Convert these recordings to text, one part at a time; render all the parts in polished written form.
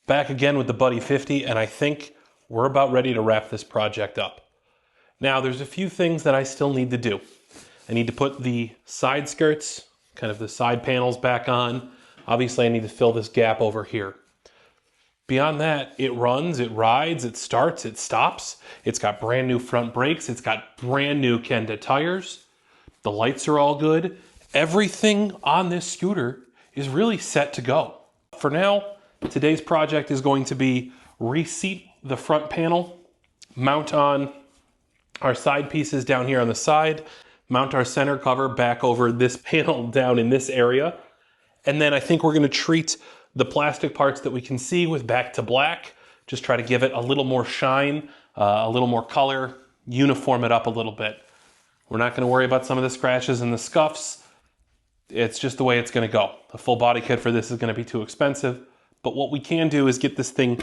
Back again with the Buddy 50, and I think we're about ready to wrap this project up. Now, there's a few things that I still need to do. I need to put the side skirts, kind of the side panels back on. Obviously, I need to fill this gap over here. Beyond that, it runs, it rides, it starts, it stops. It's got brand new front brakes. It's got brand new Kenda tires. The lights are all good. Everything on this scooter is really set to go. For now, today's project is going to be reseat the front panel, mount on our side pieces down here on the side, mount our center cover back over this panel down in this area. And then I think we're going to treat the plastic parts that we can see with back to black, just try to give it a little more shine, a little more color, uniform it up a little bit. We're not going to worry about some of the scratches and the scuffs. It's just the way it's going to go. A full body kit for this is going to be too expensive, but what we can do is get this thing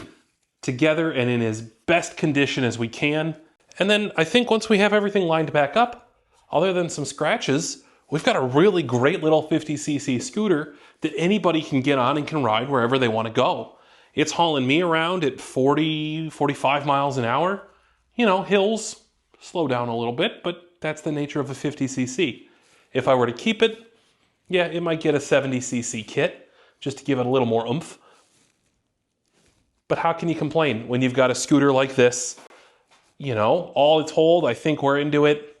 together and in as best condition as we can. And then I think once we have everything lined back up, other than some scratches, we've got a really great little 50cc scooter that anybody can get on and can ride wherever they want to go. It's hauling me around at 40, 45 miles an hour. You know, hills slow down a little bit, but that's the nature of a 50cc. If I were to keep it, yeah, it might get a 70cc kit just to give it a little more oomph. But how can you complain when you've got a scooter like this? You know, all told, I think we're into it.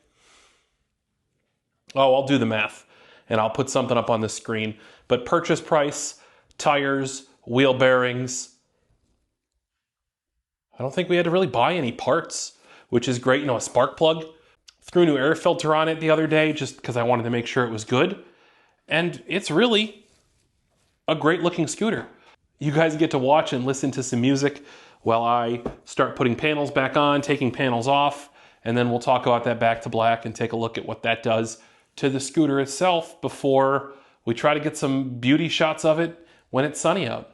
Oh, I'll do the math and I'll put something up on the screen. But purchase price, tires, wheel bearings. I don't think we had to really buy any parts, which is great. You know, a spark plug. Threw a new air filter on it the other day just because I wanted to make sure it was good. And it's really a great looking scooter. You guys get to watch and listen to some music while I start putting panels back on, taking panels off, and then we'll talk about that back to black and take a look at what that does to the scooter itself before we try to get some beauty shots of it when it's sunny out.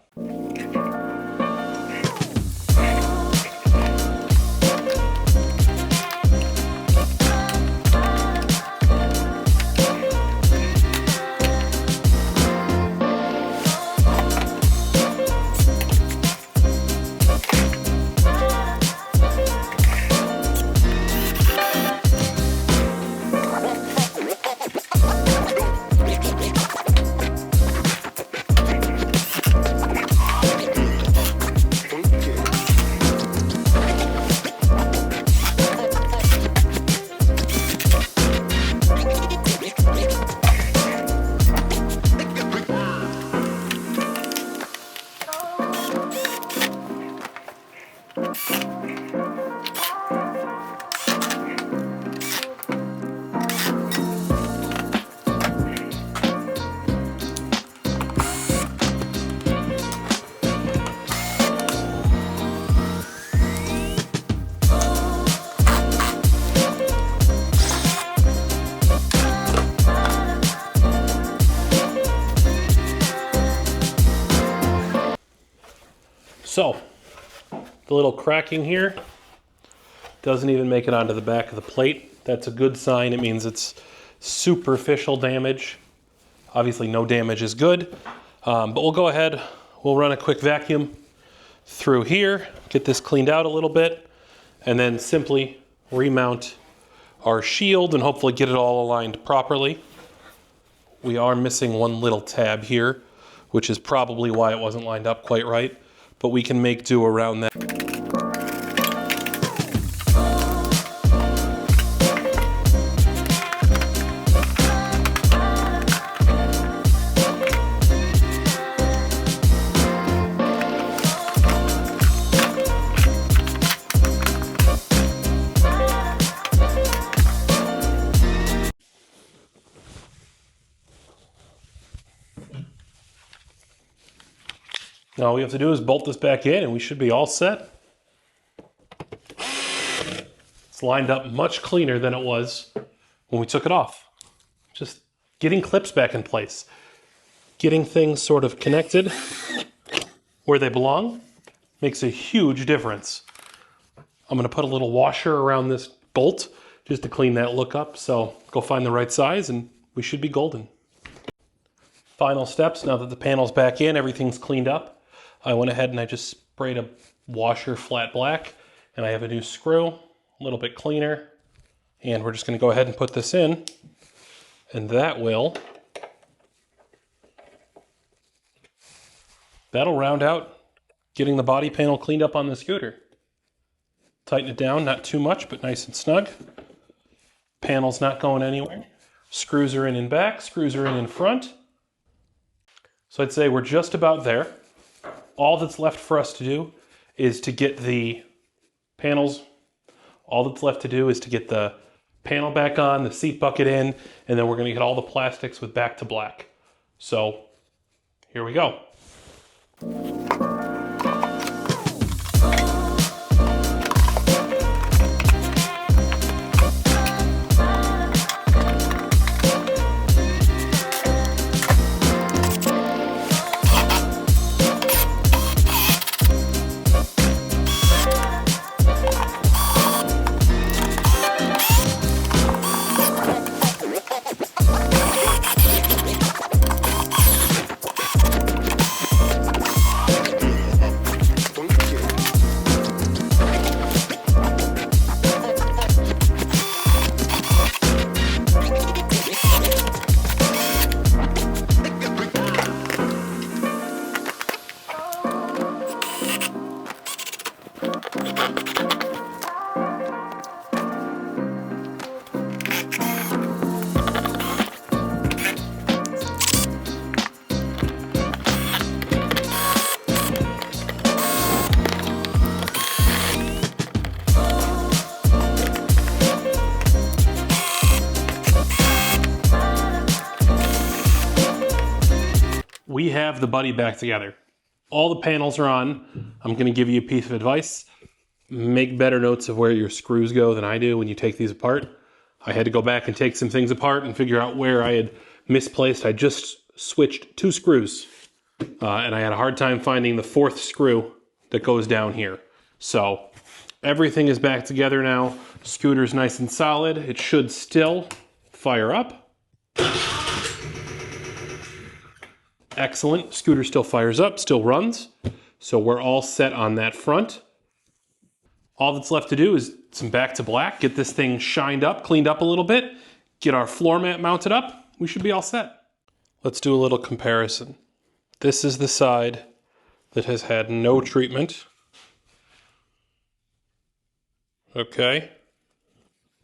So, the little cracking here doesn't even make it onto the back of the plate. That's a good sign. It means it's superficial damage. Obviously, no damage is good. But we'll go ahead, we'll run a quick vacuum through here, get this cleaned out a little bit, and then simply remount our shield and hopefully get it all aligned properly. We are missing one little tab here, which is probably why it wasn't lined up quite right. But we can make do around that. Now all we have to do is bolt this back in and we should be all set. It's lined up much cleaner than it was when we took it off. Just getting clips back in place. Getting things sort of connected where they belong makes a huge difference. I'm gonna put a little washer around this bolt just to clean that look up. So go find the right size and we should be golden. Final steps, now that the panel's back in, everything's cleaned up. I went ahead and I just sprayed a washer flat black, and I have a new screw, a little bit cleaner. And we're just going to go ahead and put this in, and that'll round out getting the body panel cleaned up on the scooter. Tighten it down, not too much, but nice and snug. Panel's not going anywhere. Screws are in back, screws are in front. So I'd say we're just about there. All that's left for us to do is to get the panels, all that's left to do is to get the panel back on, the seat bucket in, and then we're gonna get all the plastics with back to black. So here we go. We have the Buddy back together. All the panels are on. I'm going to give you a piece of advice. Make better notes of where your screws go than I do when you take these apart. I had to go back and take some things apart and figure out where I had misplaced. I just switched 2 screws and I had a hard time finding the 4th screw that goes down here. So everything is back together now. Scooter's nice and solid. It should still fire up. Excellent. Scooter still fires up, still runs. So we're all set on that front. All that's left to do is some back to black, get this thing shined up, cleaned up a little bit, get our floor mat mounted up. We should be all set. Let's do a little comparison. This is the side that has had no treatment. Okay.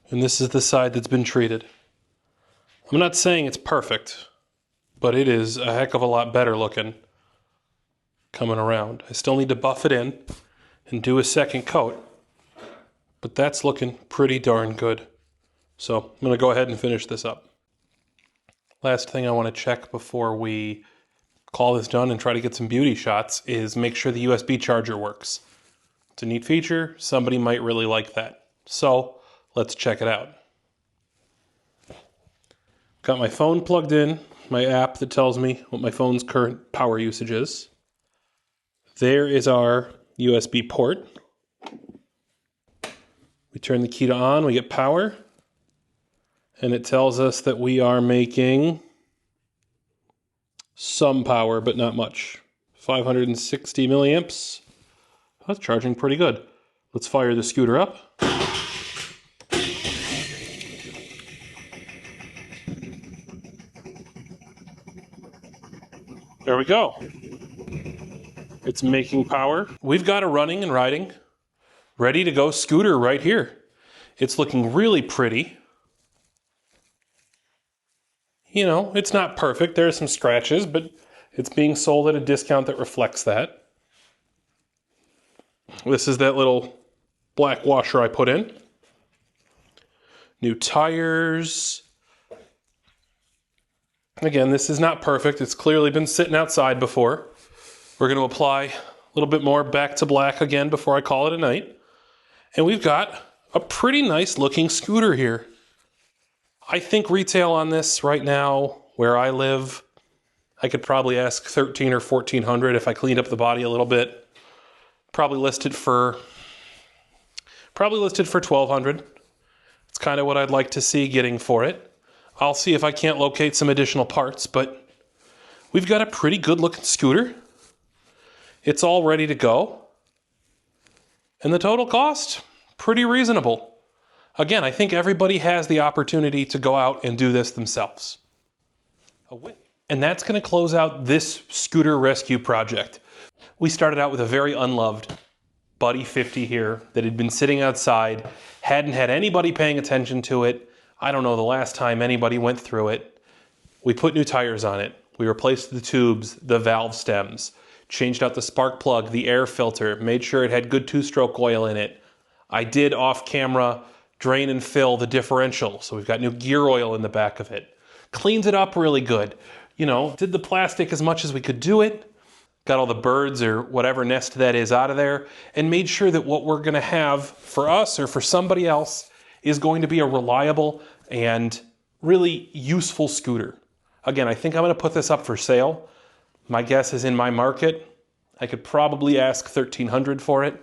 And this is the side that's been treated. I'm not saying it's perfect, but it is a heck of a lot better looking coming around. I still need to buff it in and do a second coat, but that's looking pretty darn good. So I'm going to go ahead and finish this up. Last thing I want to check before we call this done and try to get some beauty shots is make sure the USB charger works. It's a neat feature. Somebody might really like that. So let's check it out. Got my phone plugged in, my app that tells me what my phone's current power usage is. There is our USB port. We turn the key to on, we get power, and it tells us that we are making some power, but not much. 560 milliamps. That's charging pretty good. Let's fire the scooter up. There we go. It's making power. We've got a running and riding, ready to go scooter right here. It's looking really pretty. You know, it's not perfect. There are some scratches, but it's being sold at a discount that reflects that. This is that little black washer I put in. New tires. Again, this is not perfect. It's clearly been sitting outside before. We're going to apply a little bit more back to black again before I call it a night. And we've got a pretty nice looking scooter here. I think retail on this right now, where I live, I could probably ask $1,300 or $1,400 if I cleaned up the body a little bit. Probably listed for $1,200. It's kind of what I'd like to see getting for it. I'll see if I can't locate some additional parts, but we've got a pretty good looking scooter. It's all ready to go. And the total cost, pretty reasonable. Again, I think everybody has the opportunity to go out and do this themselves. And that's going to close out this scooter rescue project. We started out with a very unloved Buddy 50 here that had been sitting outside, hadn't had anybody paying attention to it. I don't know the last time anybody went through it. We put new tires on it. We replaced the tubes, the valve stems, changed out the spark plug, the air filter, made sure it had good two-stroke oil in it. I did off camera drain and fill the differential, so we've got new gear oil in the back of it. Cleaned it up really good. You know, did the plastic as much as we could do it, got all the birds or whatever nest that is out of there, and made sure that what we're gonna have for us or for somebody else is going to be a reliable and really useful scooter. Again, I think I'm gonna put this up for sale. My guess is in my market, I could probably ask $1,300 for it.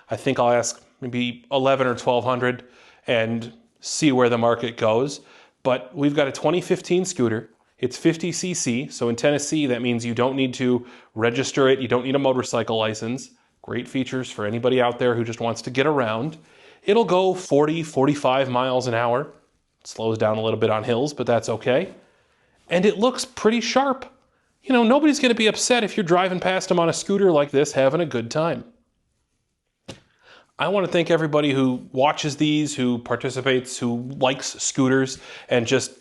I think I'll ask maybe $1,100 or $1,200 and see where the market goes. But we've got a 2015 scooter. It's 50 cc, so in Tennessee, that means you don't need to register it. You don't need a motorcycle license. Great features for anybody out there who just wants to get around. It'll go 40, 45 miles an hour. It slows down a little bit on hills, but that's okay. And it looks pretty sharp. You know, nobody's going to be upset if you're driving past them on a scooter like this, having a good time. I want to thank everybody who watches these, who participates, who likes scooters, and just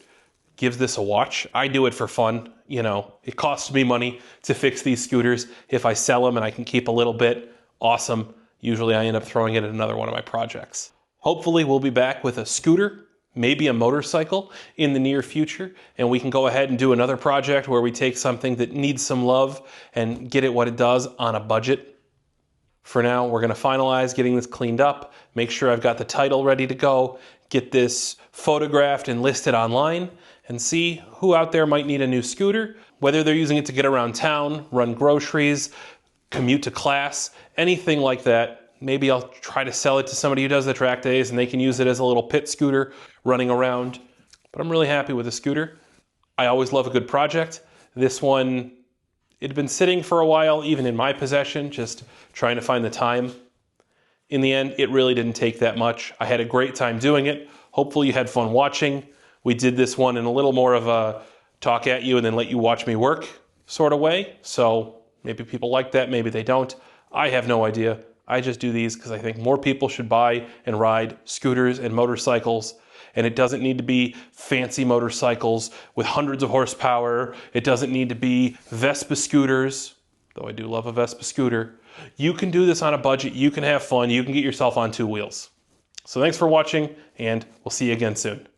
gives this a watch. I do it for fun. You know, it costs me money to fix these scooters. If I sell them and I can keep a little bit, awesome. Usually I end up throwing it at another one of my projects. Hopefully we'll be back with a scooter, maybe a motorcycle in the near future, and we can go ahead and do another project where we take something that needs some love and get it what it does on a budget. For now, we're going to finalize getting this cleaned up, make sure I've got the title ready to go, get this photographed and listed online, and see who out there might need a new scooter, whether they're using it to get around town, run groceries, commute to class, anything like that. Maybe I'll try to sell it to somebody who does the track days and they can use it as a little pit scooter running around. But I'm really happy with the scooter. I always love a good project. This one, it had been sitting for a while, even in my possession, just trying to find the time. In the end, it really didn't take that much. I had a great time doing it. Hopefully you had fun watching. We did this one in a little more of a talk at you and then let you watch me work sort of way. So maybe people like that, maybe they don't. I have no idea. I just do these because I think more people should buy and ride scooters and motorcycles. And it doesn't need to be fancy motorcycles with hundreds of horsepower. It doesn't need to be Vespa scooters, though I do love a Vespa scooter. You can do this on a budget. You can have fun. You can get yourself on two wheels. So thanks for watching, and we'll see you again soon.